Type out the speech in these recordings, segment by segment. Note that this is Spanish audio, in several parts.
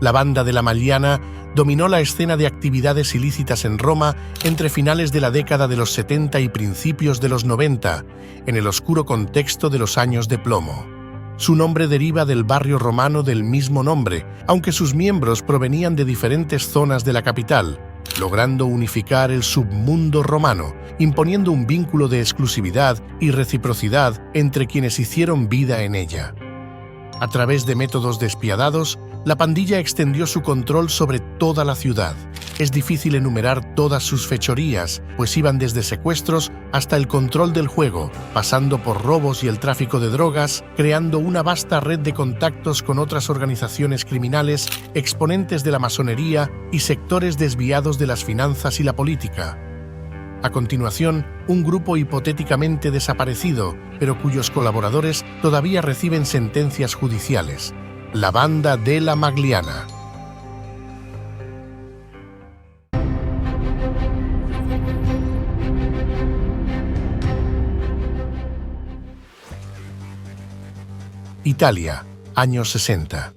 La banda de la Magliana dominó la escena de actividades ilícitas en Roma entre finales de la década de los 70 y principios de los 90, en el oscuro contexto de los años de plomo. Su nombre deriva del barrio romano del mismo nombre, aunque sus miembros provenían de diferentes zonas de la capital, logrando unificar el submundo romano, imponiendo un vínculo de exclusividad y reciprocidad entre quienes hicieron vida en ella. A través de métodos despiadados, la pandilla extendió su control sobre toda la ciudad. Es difícil enumerar todas sus fechorías, pues iban desde secuestros hasta el control del juego, pasando por robos y el tráfico de drogas, creando una vasta red de contactos con otras organizaciones criminales, exponentes de la masonería y sectores desviados de las finanzas y la política. A continuación, un grupo hipotéticamente desaparecido, pero cuyos colaboradores todavía reciben sentencias judiciales: la banda de la Magliana. Italia, años 60.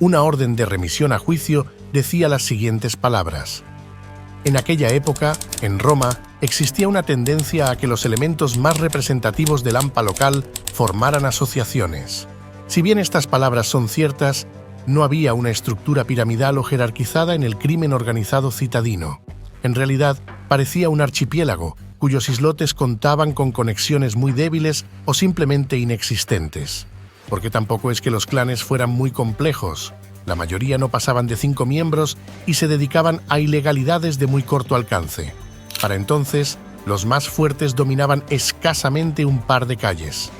Una orden de remisión a juicio decía las siguientes palabras: en aquella época, en Roma, existía una tendencia a que los elementos más representativos del AMPA local formaran asociaciones. Si bien estas palabras son ciertas, no había una estructura piramidal o jerarquizada en el crimen organizado citadino. En realidad, parecía un archipiélago, cuyos islotes contaban con conexiones muy débiles o simplemente inexistentes. Porque tampoco es que los clanes fueran muy complejos. La mayoría no pasaban de 5 miembros y se dedicaban a ilegalidades de muy corto alcance. Para entonces, los más fuertes dominaban escasamente un par de calles.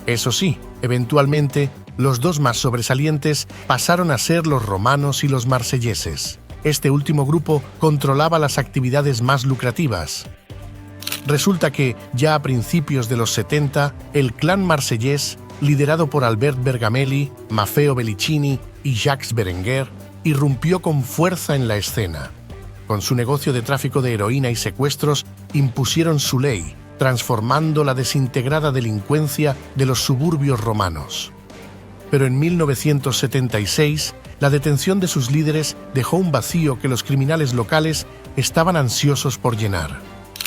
Eso sí, eventualmente, los dos más sobresalientes pasaron a ser los romanos y los marselleses. Este último grupo controlaba las actividades más lucrativas. Resulta que, ya a principios de los 70, el clan marsellés, liderado por Albert Bergamelli, Maffeo Bellicini y Jacques Berenguer, irrumpió con fuerza en la escena. Con su negocio de tráfico de heroína y secuestros, impusieron su ley, transformando la desintegrada delincuencia de los suburbios romanos. Pero en 1976, la detención de sus líderes dejó un vacío que los criminales locales estaban ansiosos por llenar.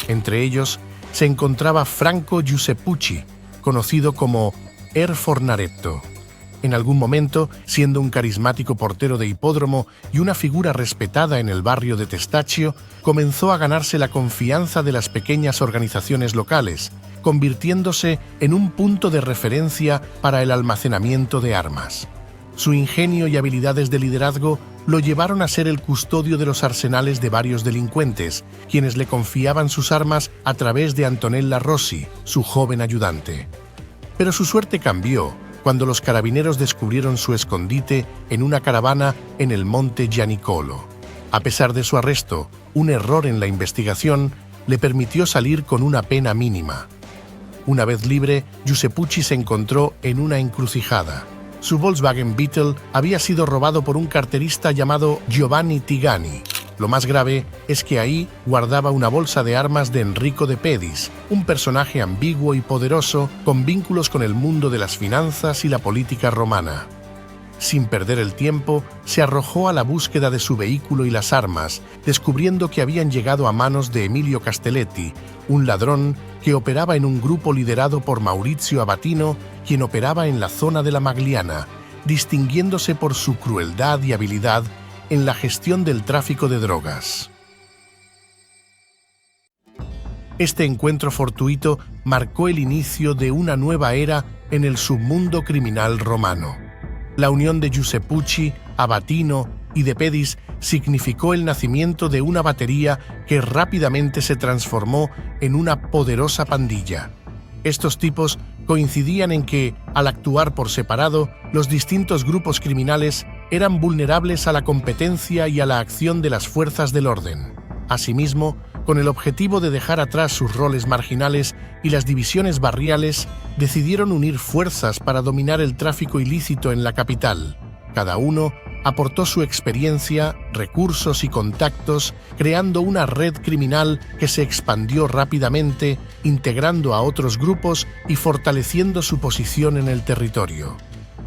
Entre ellos se encontraba Franco Giuseppucci, conocido como Er Fornaretto. En algún momento, siendo un carismático portero de hipódromo y una figura respetada en el barrio de Testaccio, comenzó a ganarse la confianza de las pequeñas organizaciones locales, convirtiéndose en un punto de referencia para el almacenamiento de armas. Su ingenio y habilidades de liderazgo lo llevaron a ser el custodio de los arsenales de varios delincuentes, quienes le confiaban sus armas a través de Antonella Rossi, su joven ayudante. Pero su suerte cambió cuando los carabineros descubrieron su escondite en una caravana en el monte Gianicolo. A pesar de su arresto, un error en la investigación le permitió salir con una pena mínima. Una vez libre, Giuseppucci se encontró en una encrucijada. Su Volkswagen Beetle había sido robado por un carterista llamado Giovanni Tigani. Lo más grave es que ahí guardaba una bolsa de armas de Enrico de Pedis, un personaje ambiguo y poderoso con vínculos con el mundo de las finanzas y la política romana. Sin perder el tiempo, se arrojó a la búsqueda de su vehículo y las armas, descubriendo que habían llegado a manos de Emilio Castelletti, un ladrón que operaba en un grupo liderado por Maurizio Abatino, quien operaba en la zona de la Magliana, distinguiéndose por su crueldad y habilidad en la gestión del tráfico de drogas. Este encuentro fortuito marcó el inicio de una nueva era en el submundo criminal romano. La unión de Giuseppucci, Abatino y de Pedis significó el nacimiento de una batería que rápidamente se transformó en una poderosa pandilla. Estos tipos coincidían en que, al actuar por separado, los distintos grupos criminales eran vulnerables a la competencia y a la acción de las fuerzas del orden. Asimismo, con el objetivo de dejar atrás sus roles marginales y las divisiones barriales, decidieron unir fuerzas para dominar el tráfico ilícito en la capital. Cada uno aportó su experiencia, recursos y contactos, creando una red criminal que se expandió rápidamente, integrando a otros grupos y fortaleciendo su posición en el territorio.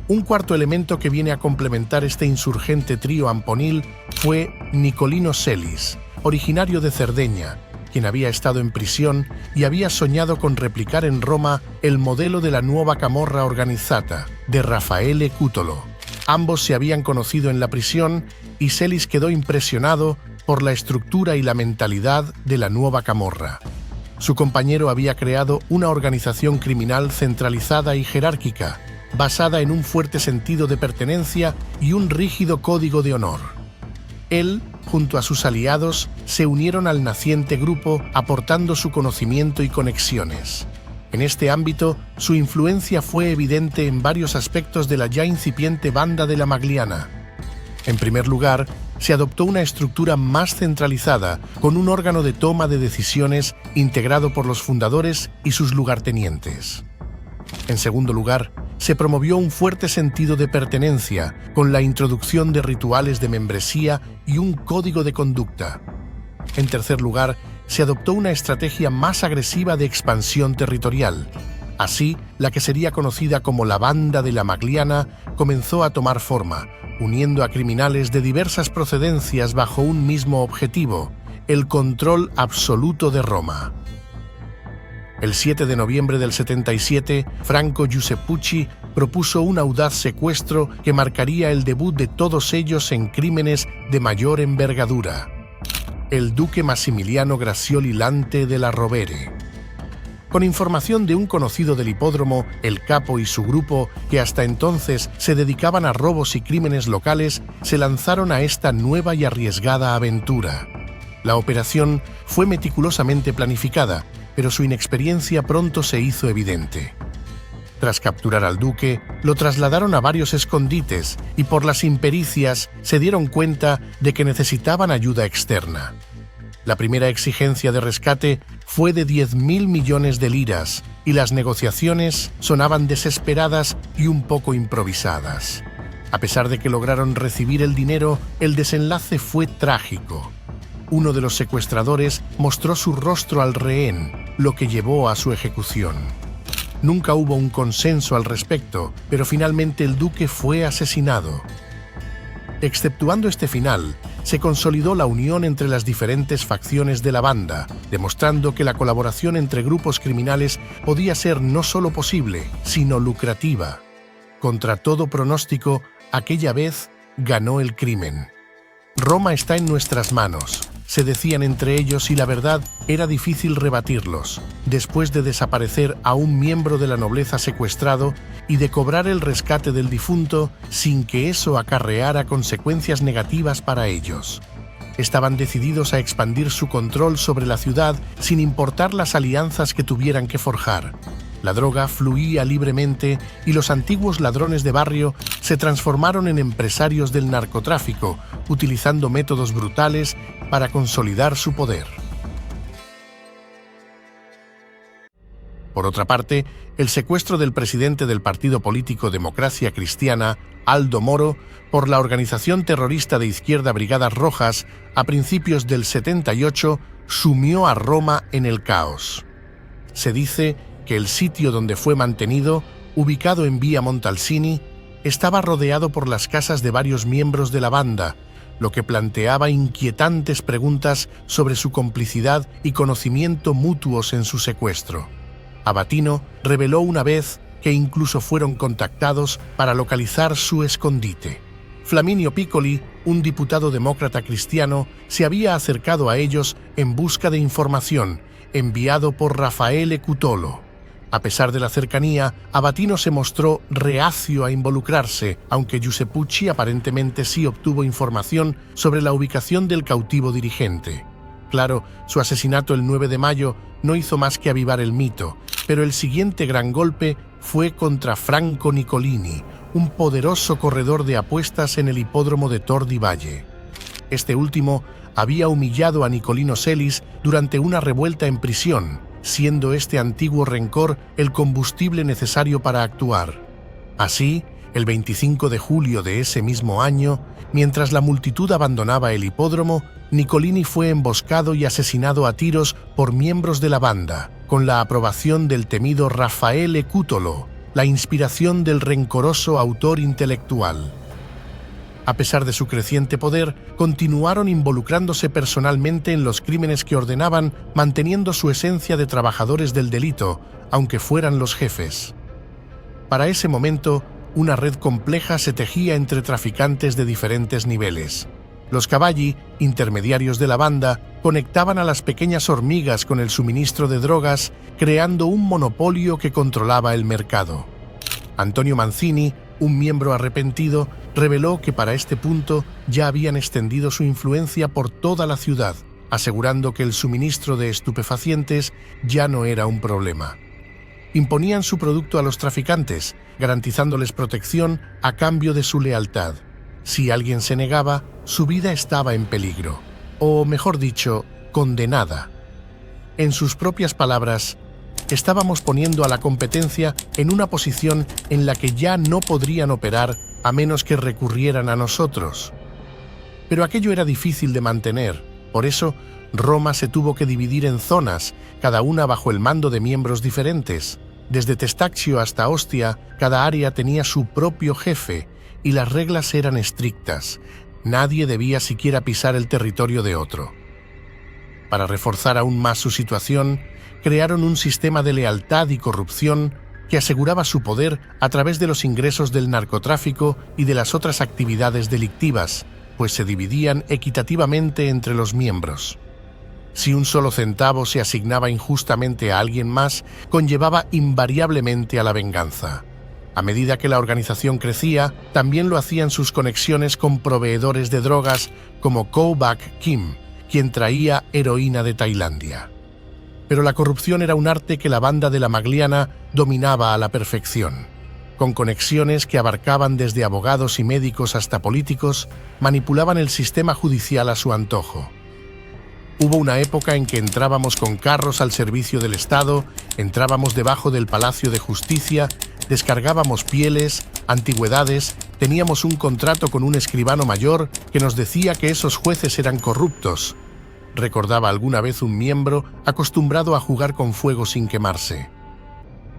Un cuarto elemento que viene a complementar este insurgente trío amponil fue Nicolino Selis, originario de Cerdeña, quien había estado en prisión y había soñado con replicar en Roma el modelo de la nuova camorra organizzata de Raffaele Cutolo. Ambos se habían conocido en la prisión y Selis quedó impresionado por la estructura y la mentalidad de la nueva camorra. Su compañero había creado una organización criminal centralizada y jerárquica, basada en un fuerte sentido de pertenencia y un rígido código de honor. Él, junto a sus aliados, se unieron al naciente grupo aportando su conocimiento y conexiones. En este ámbito, su influencia fue evidente en varios aspectos de la ya incipiente banda de la Magliana. En primer lugar, se adoptó una estructura más centralizada, con un órgano de toma de decisiones integrado por los fundadores y sus lugartenientes. En segundo lugar, se promovió un fuerte sentido de pertenencia, con la introducción de rituales de membresía y un código de conducta. En tercer lugar, se adoptó una estrategia más agresiva de expansión territorial. Así, la que sería conocida como la Banda de la Magliana comenzó a tomar forma, uniendo a criminales de diversas procedencias bajo un mismo objetivo: el control absoluto de Roma. El 7 de noviembre del 77, Franco Giuseppucci propuso un audaz secuestro que marcaría el debut de todos ellos en crímenes de mayor envergadura: el duque Massimiliano Grazioli Lante della Rovere. Con información de un conocido del hipódromo, el capo y su grupo, que hasta entonces se dedicaban a robos y crímenes locales, se lanzaron a esta nueva y arriesgada aventura. La operación fue meticulosamente planificada, pero su inexperiencia pronto se hizo evidente. Tras capturar al duque, lo trasladaron a varios escondites y por las impericias se dieron cuenta de que necesitaban ayuda externa. La primera exigencia de rescate fue de 10.000 millones de liras y las negociaciones sonaban desesperadas y un poco improvisadas. A pesar de que lograron recibir el dinero, el desenlace fue trágico. Uno de los secuestradores mostró su rostro al rehén, lo que llevó a su ejecución. Nunca hubo un consenso al respecto, pero finalmente el duque fue asesinado. Exceptuando este final, se consolidó la unión entre las diferentes facciones de la banda, demostrando que la colaboración entre grupos criminales podía ser no solo posible, sino lucrativa. Contra todo pronóstico, aquella vez ganó el crimen. Roma está en nuestras manos, se decían entre ellos, y la verdad era difícil rebatirlos. Después de desaparecer a un miembro de la nobleza secuestrado y de cobrar el rescate del difunto sin que eso acarreara consecuencias negativas para ellos. Estaban decididos a expandir su control sobre la ciudad sin importar las alianzas que tuvieran que forjar. La droga fluía libremente y los antiguos ladrones de barrio se transformaron en empresarios del narcotráfico, utilizando métodos brutales para consolidar su poder. Por otra parte, el secuestro del presidente del partido político Democracia Cristiana, Aldo Moro, por la organización terrorista de izquierda Brigadas Rojas a principios del 78 sumió a Roma en el caos. Se dice que el sitio donde fue mantenido, ubicado en Vía Montalcini, estaba rodeado por las casas de varios miembros de la banda, lo que planteaba inquietantes preguntas sobre su complicidad y conocimiento mutuos en su secuestro. Abatino reveló una vez que incluso fueron contactados para localizar su escondite. Flaminio Piccoli, un diputado demócrata cristiano, se había acercado a ellos en busca de información, enviado por Raffaele Cutolo. A pesar de la cercanía, Abatino se mostró reacio a involucrarse, aunque Giuseppucci aparentemente sí obtuvo información sobre la ubicación del cautivo dirigente. Claro, su asesinato el 9 de mayo no hizo más que avivar el mito, pero el siguiente gran golpe fue contra Franco Nicolini, un poderoso corredor de apuestas en el hipódromo de Tor di Valle. Este último había humillado a Nicolino Selis durante una revuelta en prisión, siendo este antiguo rencor el combustible necesario para actuar. Así, el 25 de julio de ese mismo año, mientras la multitud abandonaba el hipódromo, Nicolini fue emboscado y asesinado a tiros por miembros de la banda, con la aprobación del temido Raffaele Cutolo, la inspiración del rencoroso autor intelectual. A pesar de su creciente poder, continuaron involucrándose personalmente en los crímenes que ordenaban, manteniendo su esencia de trabajadores del delito, aunque fueran los jefes. Para ese momento, una red compleja se tejía entre traficantes de diferentes niveles. Los cavalli, intermediarios de la banda, conectaban a las pequeñas hormigas con el suministro de drogas, creando un monopolio que controlaba el mercado. Antonio Mancini, un miembro arrepentido, reveló que para este punto ya habían extendido su influencia por toda la ciudad, asegurando que el suministro de estupefacientes ya no era un problema. Imponían su producto a los traficantes, garantizándoles protección a cambio de su lealtad. Si alguien se negaba, su vida estaba en peligro, o mejor dicho, condenada. En sus propias palabras, estábamos poniendo a la competencia en una posición en la que ya no podrían operar a menos que recurrieran a nosotros. Pero aquello era difícil de mantener, por eso Roma se tuvo que dividir en zonas, cada una bajo el mando de miembros diferentes. Desde Testaccio hasta Ostia, cada área tenía su propio jefe y las reglas eran estrictas. Nadie debía siquiera pisar el territorio de otro. Para reforzar aún más su situación, crearon un sistema de lealtad y corrupción que aseguraba su poder a través de los ingresos del narcotráfico y de las otras actividades delictivas, pues se dividían equitativamente entre los miembros. Si un solo centavo se asignaba injustamente a alguien más, conllevaba invariablemente a la venganza. A medida que la organización crecía, también lo hacían sus conexiones con proveedores de drogas como Kobak Kim, quien traía heroína de Tailandia. Pero la corrupción era un arte que la banda de la Magliana dominaba a la perfección. Con conexiones que abarcaban desde abogados y médicos hasta políticos, manipulaban el sistema judicial a su antojo. Hubo una época en que entrábamos con carros al servicio del Estado, entrábamos debajo del Palacio de Justicia, descargábamos pieles, antigüedades, teníamos un contrato con un escribano mayor que nos decía que esos jueces eran corruptos. Recordaba alguna vez un miembro acostumbrado a jugar con fuego sin quemarse.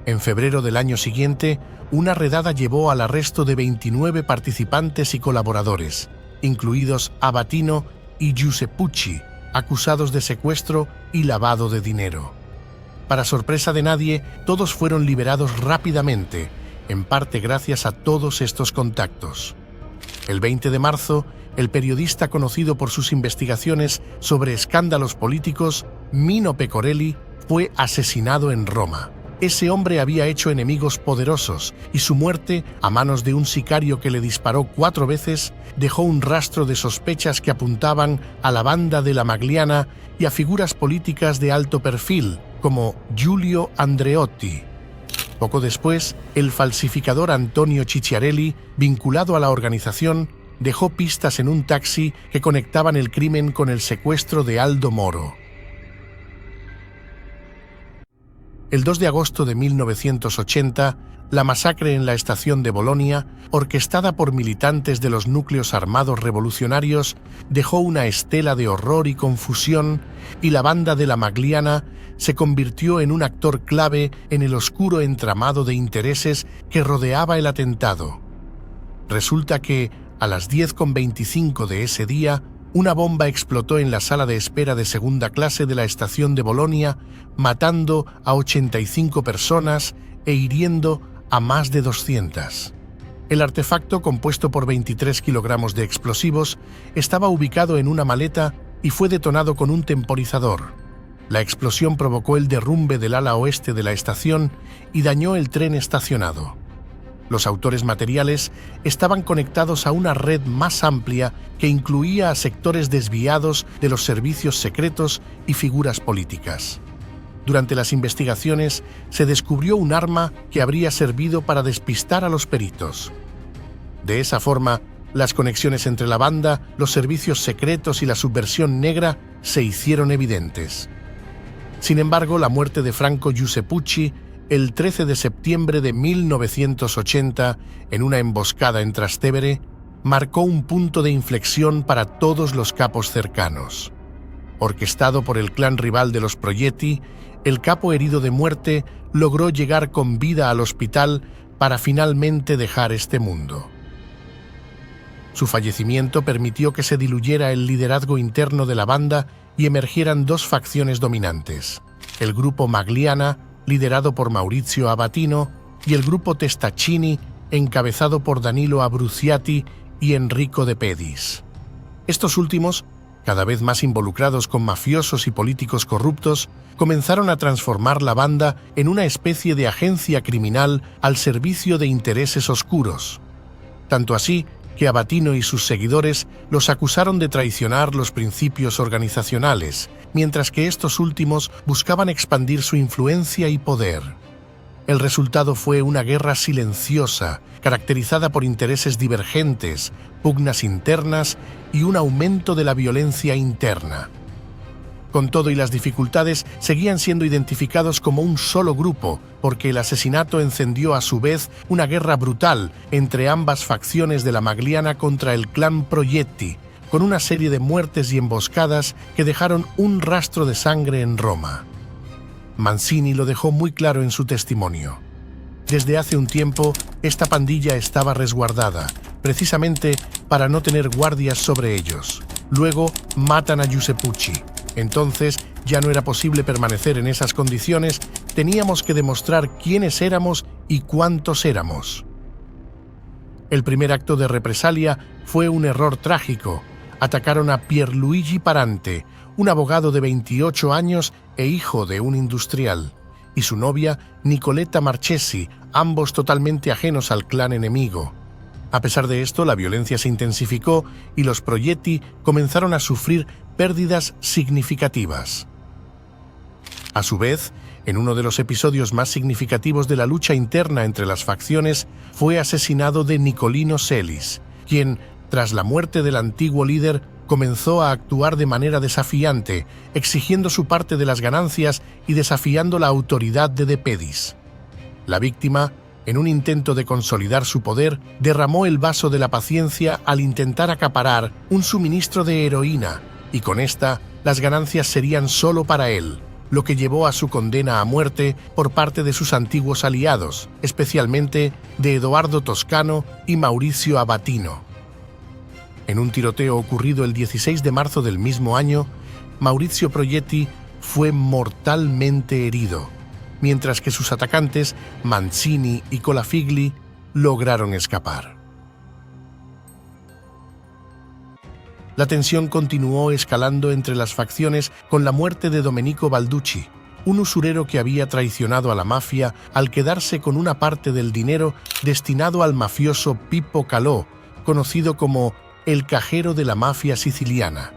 En febrero del año siguiente, una redada llevó al arresto de 29 participantes y colaboradores, incluidos Abatino y Giuseppucci, acusados de secuestro y lavado de dinero. Para sorpresa de nadie, todos fueron liberados rápidamente, en parte gracias a todos estos contactos. El 20 de marzo, el periodista conocido por sus investigaciones sobre escándalos políticos, Mino Pecorelli, fue asesinado en Roma. Ese hombre había hecho enemigos poderosos y su muerte, a manos de un sicario que le disparó 4 veces, dejó un rastro de sospechas que apuntaban a la banda de la Magliana y a figuras políticas de alto perfil, como Giulio Andreotti. Poco después, el falsificador Antonio Cicciarelli, vinculado a la organización, dejó pistas en un taxi que conectaban el crimen con el secuestro de Aldo Moro. El 2 de agosto de 1980, la masacre en la estación de Bolonia, orquestada por militantes de los núcleos armados revolucionarios, dejó una estela de horror y confusión, y la banda de la Magliana se convirtió en un actor clave en el oscuro entramado de intereses que rodeaba el atentado. Resulta que, a las 10:25 de ese día, una bomba explotó en la sala de espera de segunda clase de la estación de Bolonia, matando a 85 personas e hiriendo a más de 200. El artefacto, compuesto por 23 kilogramos de explosivos, estaba ubicado en una maleta y fue detonado con un temporizador. La explosión provocó el derrumbe del ala oeste de la estación y dañó el tren estacionado. Los autores materiales estaban conectados a una red más amplia que incluía a sectores desviados de los servicios secretos y figuras políticas. Durante las investigaciones se descubrió un arma que habría servido para despistar a los peritos. De esa forma, las conexiones entre la banda, los servicios secretos y la subversión negra se hicieron evidentes. Sin embargo, la muerte de Franco Giuseppucci el 13 de septiembre de 1980, en una emboscada en Trastevere, marcó un punto de inflexión para todos los capos cercanos. Orquestado por el clan rival de los Proietti, el capo herido de muerte logró llegar con vida al hospital, para finalmente dejar este mundo. Su fallecimiento permitió que se diluyera el liderazgo interno de la banda y emergieran dos facciones dominantes: el grupo Magliana, liderado por Maurizio Abatino, y el grupo Testaccini, encabezado por Danilo Abruzzati y Enrico De Pedis. Estos últimos, cada vez más involucrados con mafiosos y políticos corruptos, comenzaron a transformar la banda en una especie de agencia criminal al servicio de intereses oscuros. Tanto así que Abatino y sus seguidores los acusaron de traicionar los principios organizacionales, mientras que estos últimos buscaban expandir su influencia y poder. El resultado fue una guerra silenciosa, caracterizada por intereses divergentes, pugnas internas y un aumento de la violencia interna. Con todo y las dificultades, seguían siendo identificados como un solo grupo, porque el asesinato encendió a su vez una guerra brutal entre ambas facciones de la Magliana contra el clan Proietti, con una serie de muertes y emboscadas que dejaron un rastro de sangre en Roma. Mancini lo dejó muy claro en su testimonio. Desde hace un tiempo, esta pandilla estaba resguardada, precisamente para no tener guardias sobre ellos. Luego matan a Giuseppucci. Entonces ya no era posible permanecer en esas condiciones, teníamos que demostrar quiénes éramos y cuántos éramos. El primer acto de represalia fue un error trágico. Atacaron a Pierluigi Parante, un abogado de 28 años e hijo de un industrial, y su novia Nicoletta Marchesi, ambos totalmente ajenos al clan enemigo. A pesar de esto, la violencia se intensificó y los Proietti comenzaron a sufrir pérdidas significativas. A su vez, en uno de los episodios más significativos de la lucha interna entre las facciones, fue asesinado de Nicolino Celis, quien, tras la muerte del antiguo líder, comenzó a actuar de manera desafiante, exigiendo su parte de las ganancias y desafiando la autoridad de De Pedis. La víctima, en un intento de consolidar su poder, derramó el vaso de la paciencia al intentar acaparar un suministro de heroína, y con esta, las ganancias serían solo para él, lo que llevó a su condena a muerte por parte de sus antiguos aliados, especialmente de Edoardo Toscano y Maurizio Abatino. En un tiroteo ocurrido el 16 de marzo del mismo año, Maurizio Proietti fue mortalmente herido, mientras que sus atacantes, Mancini y Colafigli, lograron escapar. La tensión continuó escalando entre las facciones con la muerte de Domenico Balducci, un usurero que había traicionado a la mafia al quedarse con una parte del dinero destinado al mafioso Pippo Calò, conocido como el cajero de la mafia siciliana.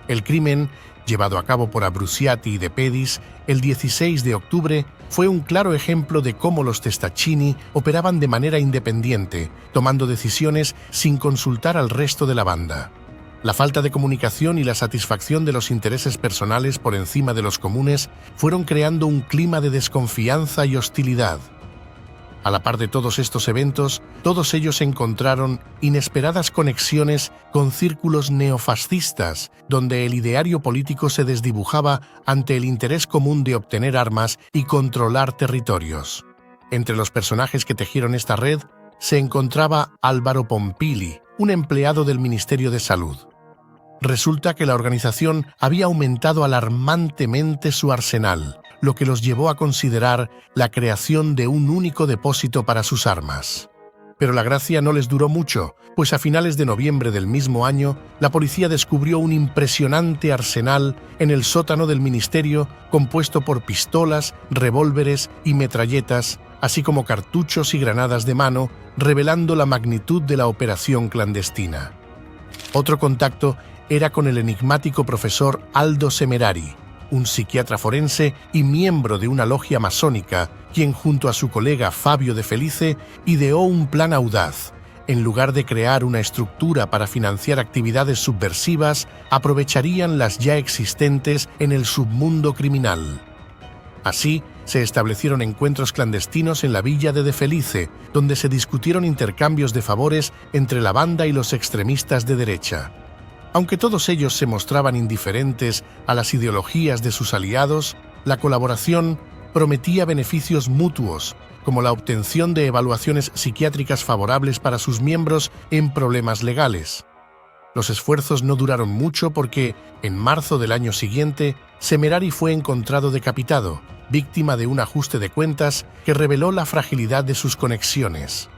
El crimen, llevado a cabo por Abruzzati y De Pedis el 16 de octubre, fue un claro ejemplo de cómo los Testaccini operaban de manera independiente, tomando decisiones sin consultar al resto de la banda. La falta de comunicación y la satisfacción de los intereses personales por encima de los comunes fueron creando un clima de desconfianza y hostilidad. A la par de todos estos eventos, todos ellos encontraron inesperadas conexiones con círculos neofascistas, donde el ideario político se desdibujaba ante el interés común de obtener armas y controlar territorios. Entre los personajes que tejieron esta red se encontraba Álvaro Pompili, un empleado del Ministerio de Salud. Resulta que la organización había aumentado alarmantemente su arsenal, lo que los llevó a considerar la creación de un único depósito para sus armas. Pero la gracia no les duró mucho, pues a finales de noviembre del mismo año, la policía descubrió un impresionante arsenal en el sótano del ministerio compuesto por pistolas, revólveres y metralletas, así como cartuchos y granadas de mano, revelando la magnitud de la operación clandestina. Otro contacto era con el enigmático profesor Aldo Semerari, un psiquiatra forense y miembro de una logia masónica, quien junto a su colega Fabio De Felice ideó un plan audaz. En lugar de crear una estructura para financiar actividades subversivas, aprovecharían las ya existentes en el submundo criminal. Así, se establecieron encuentros clandestinos en la villa de Felice, donde se discutieron intercambios de favores entre la banda y los extremistas de derecha. Aunque todos ellos se mostraban indiferentes a las ideologías de sus aliados, la colaboración prometía beneficios mutuos, como la obtención de evaluaciones psiquiátricas favorables para sus miembros en problemas legales. Los esfuerzos no duraron mucho porque, en marzo del año siguiente, Semerari fue encontrado decapitado, víctima de un ajuste de cuentas que reveló la fragilidad de sus conexiones.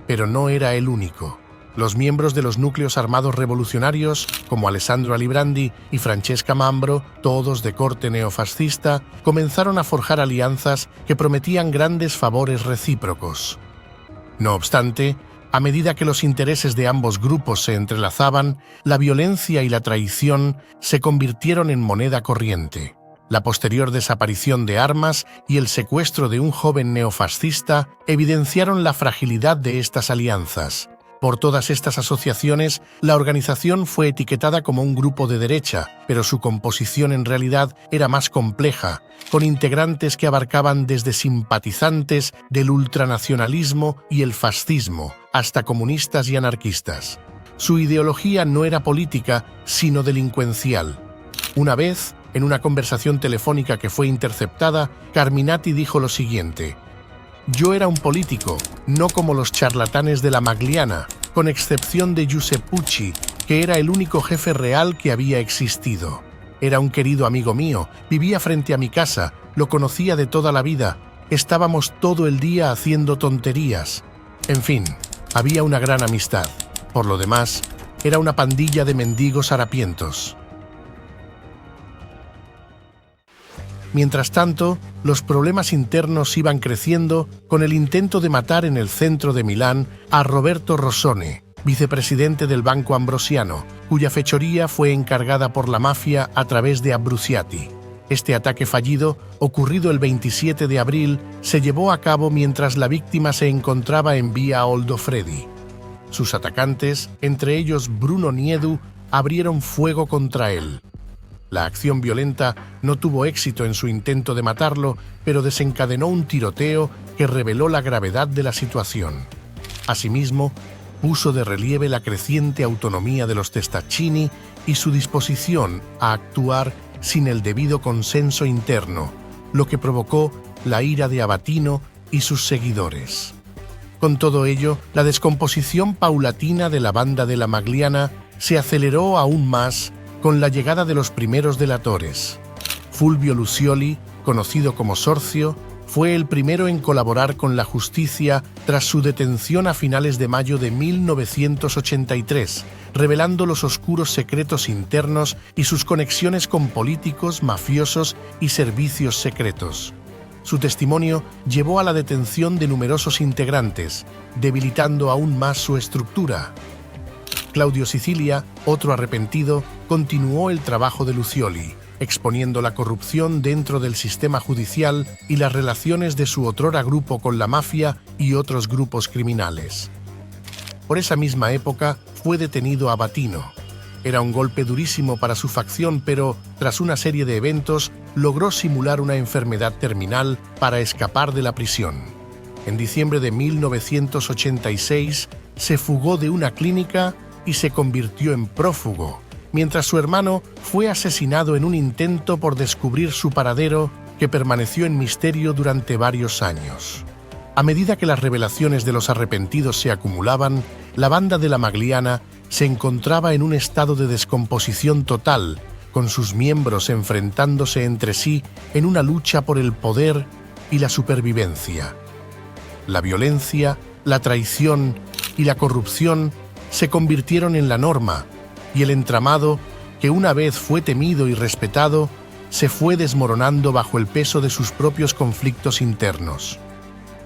Pero no era el único. Los miembros de los núcleos armados revolucionarios, como Alessandro Alibrandi y Francesca Mambro, todos de corte neofascista, comenzaron a forjar alianzas que prometían grandes favores recíprocos. No obstante, a medida que los intereses de ambos grupos se entrelazaban, la violencia y la traición se convirtieron en moneda corriente. La posterior desaparición de armas y el secuestro de un joven neofascista evidenciaron la fragilidad de estas alianzas. Por todas estas asociaciones, la organización fue etiquetada como un grupo de derecha, pero su composición en realidad era más compleja, con integrantes que abarcaban desde simpatizantes del ultranacionalismo y el fascismo, hasta comunistas y anarquistas. Su ideología no era política, sino delincuencial. Una vez, en una conversación telefónica que fue interceptada, Carminati dijo lo siguiente: «Yo era un político, no como los charlatanes de la Magliana, con excepción de Giuseppucci, que era el único jefe real que había existido. Era un querido amigo mío, vivía frente a mi casa, lo conocía de toda la vida, estábamos todo el día haciendo tonterías. En fin, había una gran amistad. Por lo demás, era una pandilla de mendigos harapientos». Mientras tanto, los problemas internos iban creciendo con el intento de matar en el centro de Milán a Roberto Rossone, vicepresidente del Banco Ambrosiano, cuya fechoría fue encargada por la mafia a través de Abruzzati. Este ataque fallido, ocurrido el 27 de abril, se llevó a cabo mientras la víctima se encontraba en vía Oldofredi. Sus atacantes, entre ellos Bruno Niedu, abrieron fuego contra él. La acción violenta no tuvo éxito en su intento de matarlo, pero desencadenó un tiroteo que reveló la gravedad de la situación. Asimismo, puso de relieve la creciente autonomía de los Testaccini y su disposición a actuar sin el debido consenso interno, lo que provocó la ira de Abatino y sus seguidores. Con todo ello, la descomposición paulatina de la banda de la Magliana se aceleró aún más con la llegada de los primeros delatores. Fulvio Lucioli, conocido como Sorzio, fue el primero en colaborar con la justicia tras su detención a finales de mayo de 1983, revelando los oscuros secretos internos y sus conexiones con políticos, mafiosos y servicios secretos. Su testimonio llevó a la detención de numerosos integrantes, debilitando aún más su estructura. Claudio Sicilia, otro arrepentido, continuó el trabajo de Lucioli, exponiendo la corrupción dentro del sistema judicial y las relaciones de su otrora grupo con la mafia y otros grupos criminales. Por esa misma época fue detenido Abatino. Era un golpe durísimo para su facción, pero, tras una serie de eventos, logró simular una enfermedad terminal para escapar de la prisión. En diciembre de 1986, se fugó de una clínica y se convirtió en prófugo, mientras su hermano fue asesinado en un intento por descubrir su paradero que permaneció en misterio durante varios años. A medida que las revelaciones de los arrepentidos se acumulaban, la banda de la Magliana se encontraba en un estado de descomposición total, con sus miembros enfrentándose entre sí en una lucha por el poder y la supervivencia. La violencia, la traición y la corrupción se convirtieron en la norma, y el entramado, que una vez fue temido y respetado, se fue desmoronando bajo el peso de sus propios conflictos internos.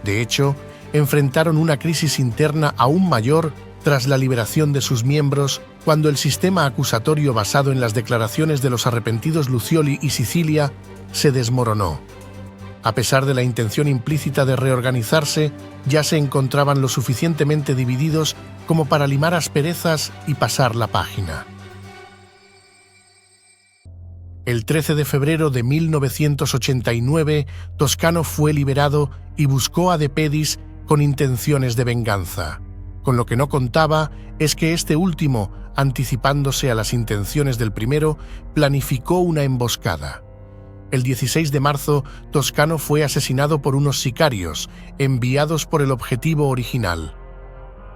De hecho, enfrentaron una crisis interna aún mayor tras la liberación de sus miembros, cuando el sistema acusatorio basado en las declaraciones de los arrepentidos Lucioli y Sicilia se desmoronó. A pesar de la intención implícita de reorganizarse, ya se encontraban lo suficientemente divididos como para limar asperezas y pasar la página. El 13 de febrero de 1989, Toscano fue liberado y buscó a De Pedis con intenciones de venganza. Con lo que no contaba es que este último, anticipándose a las intenciones del primero, planificó una emboscada. El 16 de marzo, Toscano fue asesinado por unos sicarios, enviados por el objetivo original.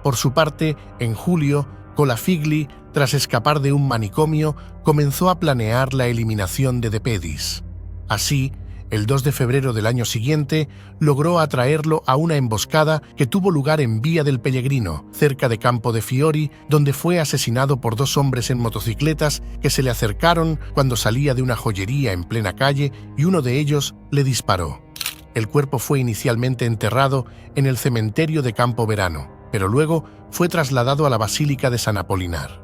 Por su parte, en julio, Colafigli, tras escapar de un manicomio, comenzó a planear la eliminación de De Pedis. Así, el 2 de febrero del año siguiente, logró atraerlo a una emboscada que tuvo lugar en Vía del Pellegrino, cerca de Campo de Fiori, donde fue asesinado por dos hombres en motocicletas que se le acercaron cuando salía de una joyería en plena calle y uno de ellos le disparó. El cuerpo fue inicialmente enterrado en el cementerio de Campo Verano, pero luego fue trasladado a la Basílica de San Apolinar.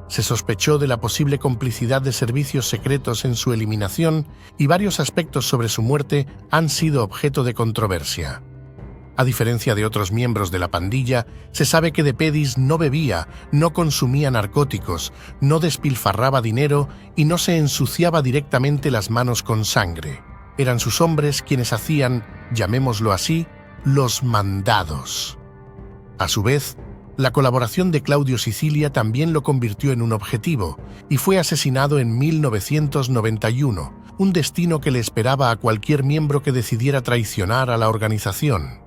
Se sospechó de la posible complicidad de servicios secretos en su eliminación y varios aspectos sobre su muerte han sido objeto de controversia. A diferencia de otros miembros de la pandilla, se sabe que De Pedis no bebía, no consumía narcóticos, no despilfarraba dinero y no se ensuciaba directamente las manos con sangre. Eran sus hombres quienes hacían, llamémoslo así, los mandados. A su vez, la colaboración de Claudio Sicilia también lo convirtió en un objetivo y fue asesinado en 1991, un destino que le esperaba a cualquier miembro que decidiera traicionar a la organización.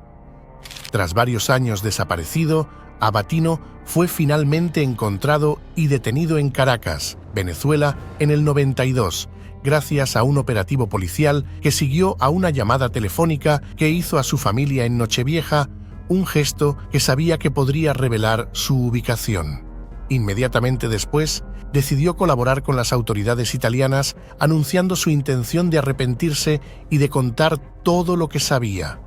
Tras varios años desaparecido, Abatino fue finalmente encontrado y detenido en Caracas, Venezuela, en el 92, gracias a un operativo policial que siguió a una llamada telefónica que hizo a su familia en Nochevieja, un gesto que sabía que podría revelar su ubicación. Inmediatamente después, decidió colaborar con las autoridades italianas, anunciando su intención de arrepentirse y de contar todo lo que sabía.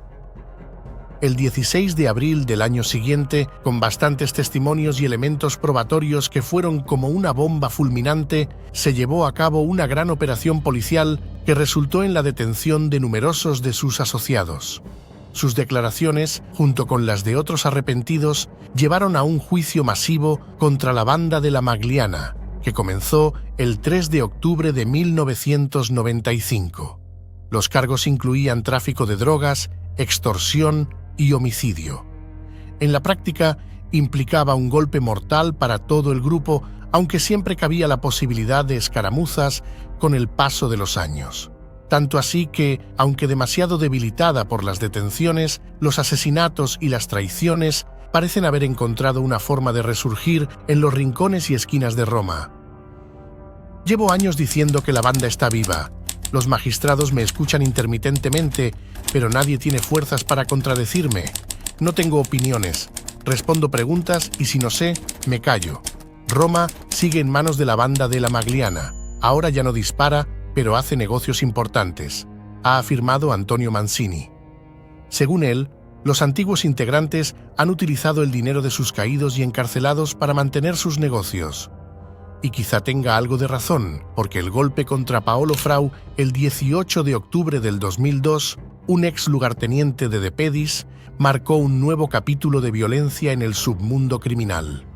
El 16 de abril del año siguiente, con bastantes testimonios y elementos probatorios que fueron como una bomba fulminante, se llevó a cabo una gran operación policial que resultó en la detención de numerosos de sus asociados. Sus declaraciones, junto con las de otros arrepentidos, llevaron a un juicio masivo contra la banda de la Magliana, que comenzó el 3 de octubre de 1995. Los cargos incluían tráfico de drogas, extorsión y homicidio. En la práctica, implicaba un golpe mortal para todo el grupo, aunque siempre cabía la posibilidad de escaramuzas con el paso de los años. Tanto así que, aunque demasiado debilitada por las detenciones, los asesinatos y las traiciones parecen haber encontrado una forma de resurgir en los rincones y esquinas de Roma. Llevo años diciendo que la banda está viva. Los magistrados me escuchan intermitentemente, pero nadie tiene fuerzas para contradecirme. No tengo opiniones, respondo preguntas y si no sé, me callo. Roma sigue en manos de la banda de la Magliana. Ahora ya no dispara, pero hace negocios importantes, ha afirmado Antonio Mancini. Según él, los antiguos integrantes han utilizado el dinero de sus caídos y encarcelados para mantener sus negocios. Y quizá tenga algo de razón, porque el golpe contra Paolo Frau el 18 de octubre del 2002, un ex lugarteniente de De Pedis, marcó un nuevo capítulo de violencia en el submundo criminal.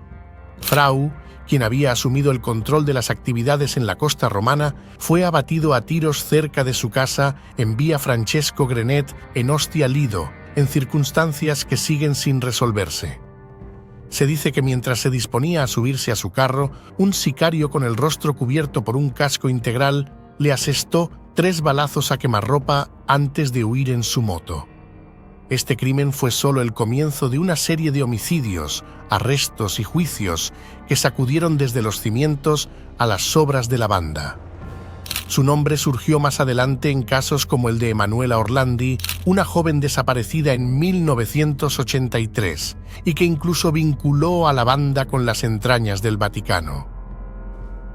Frau, quien había asumido el control de las actividades en la costa romana, fue abatido a tiros cerca de su casa en Vía Francesco Grenet, en Ostia Lido, en circunstancias que siguen sin resolverse. Se dice que mientras se disponía a subirse a su carro, un sicario con el rostro cubierto por un casco integral le asestó 3 balazos a quemarropa antes de huir en su moto. Este crimen fue solo el comienzo de una serie de homicidios, arrestos y juicios que sacudieron desde los cimientos a las sobras de la banda. Su nombre surgió más adelante en casos como el de Emanuela Orlandi, una joven desaparecida en 1983 y que incluso vinculó a la banda con las entrañas del Vaticano.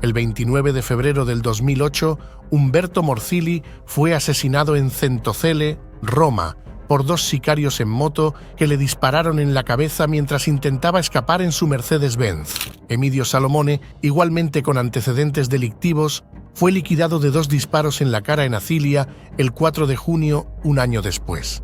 El 29 de febrero del 2008, Umberto Morzilli fue asesinado en Centocele, Roma, por 2 sicarios en moto que le dispararon en la cabeza mientras intentaba escapar en su Mercedes-Benz. Emidio Salomone, igualmente con antecedentes delictivos, fue liquidado de 2 disparos en la cara en Acilia el 4 de junio, un año después.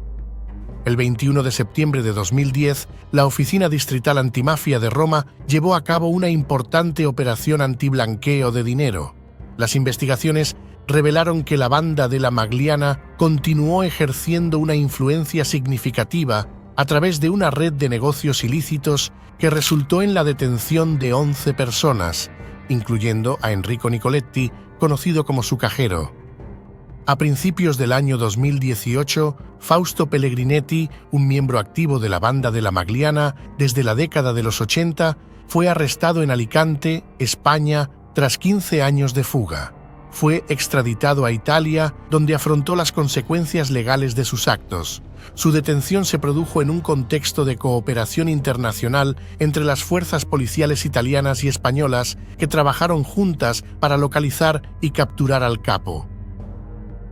El 21 de septiembre de 2010, la Oficina Distrital Antimafia de Roma llevó a cabo una importante operación antiblanqueo de dinero. Las investigaciones revelaron que la banda de la Magliana continuó ejerciendo una influencia significativa a través de una red de negocios ilícitos que resultó en la detención de 11 personas, incluyendo a Enrico Nicoletti, conocido como su cajero. A principios del año 2018, Fausto Pellegrinetti, un miembro activo de la banda de la Magliana desde la década de los 80, fue arrestado en Alicante, España, tras 15 años de fuga. Fue extraditado a Italia, donde afrontó las consecuencias legales de sus actos. Su detención se produjo en un contexto de cooperación internacional entre las fuerzas policiales italianas y españolas que trabajaron juntas para localizar y capturar al capo.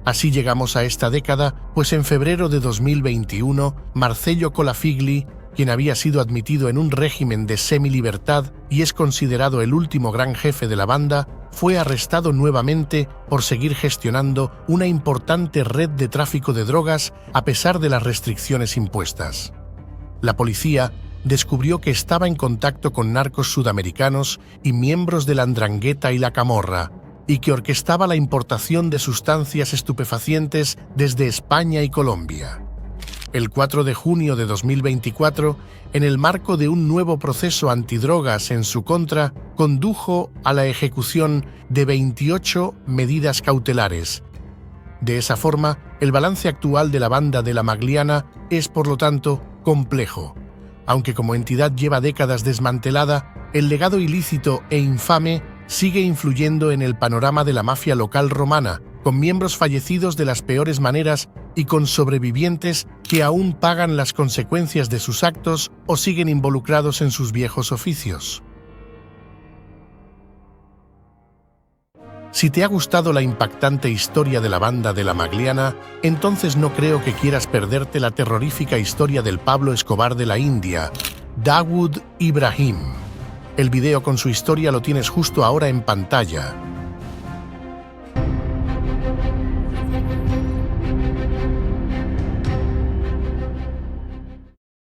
Así llegamos a esta década, pues en febrero de 2021, Marcello Colafigli, quien había sido admitido en un régimen de semilibertad y es considerado el último gran jefe de la banda, fue arrestado nuevamente por seguir gestionando una importante red de tráfico de drogas a pesar de las restricciones impuestas. La policía descubrió que estaba en contacto con narcos sudamericanos y miembros de la 'Ndrangheta y la Camorra, y que orquestaba la importación de sustancias estupefacientes desde España y Colombia. El 4 de junio de 2024, en el marco de un nuevo proceso antidrogas en su contra, condujo a la ejecución de 28 medidas cautelares. De esa forma, el balance actual de la banda de la Magliana es, por lo tanto, complejo. Aunque como entidad lleva décadas desmantelada, el legado ilícito e infame sigue influyendo en el panorama de la mafia local romana, con miembros fallecidos de las peores maneras y con sobrevivientes que aún pagan las consecuencias de sus actos o siguen involucrados en sus viejos oficios. Si te ha gustado la impactante historia de la banda de la Magliana, entonces no creo que quieras perderte la terrorífica historia del Pablo Escobar de la India, Dawood Ibrahim. El video con su historia lo tienes justo ahora en pantalla.